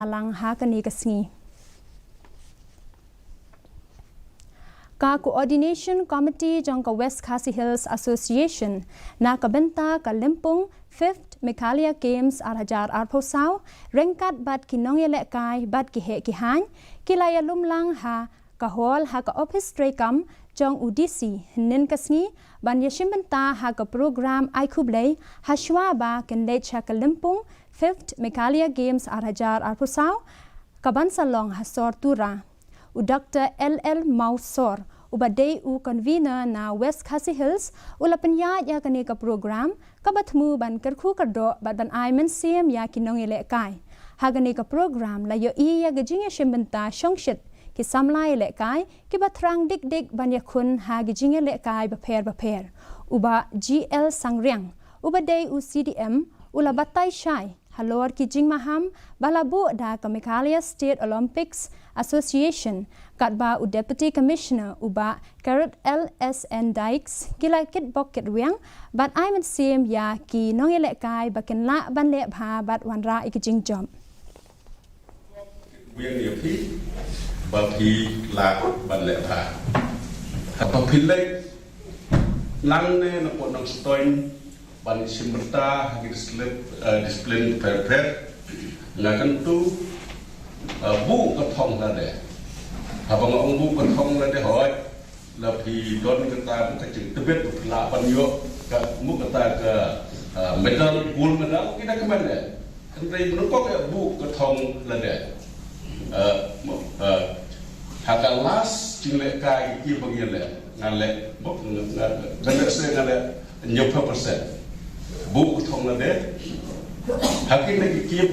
alang hakani kasngi. Ka Coordination Committee jong ka West Khasi Hills Association na kabenta ka Lympung 5th Meghalaya Games arhajar arposau rengkat bat ki Nongïalehkai bat ki he ki han kilaya lumlang ha ka hall ha ka office trekam jong udisi nin kasngi ban yashimbenta ha ka program aikublay ha shwaba ken lecha ka Lympung 5th Meghalaya Games arhajar arposau kaban salong ha sortura u Dr. LL Mausor ubadai u convener na West Khasi Hills ula penyat ya kani ka program kabatmu ban kerku kerdo ban ai men siam ya ki Nongïalehkai hagani ka program la yo i ya gajing ya shimbenta shongshit ki samlai lekai ki batrang dik dik ban ya kun ha gajing ya lekai baper uba GL Sangriang ubadai u CDM ula batai shai halor ki jing maham balabu da ka Meghalaya State Olympics Association katba u Deputy Commissioner uba Karat LSN Dykes kila kit boket wiang bat ai men sim ya ki Nongïalehkai baken la ban le bha bat wanra ikijing jom wiang ni phi ba phi la ban le bha ha phi le lang ne na po nang stoin ban simbenta hagi discipline prepare ngakan tu bu ka thong la de habang ong bu ka thong la de hoi la phi don ka ta ka ching tebet la ban yo ka mu ka ta ka medal gold medal kita ka man de kan dai no ko ka bu ka thong la de haga las ching le kai ki bagian le ngale bok ngale se ngale nyop percent bu ka thong la de hakin lagi kia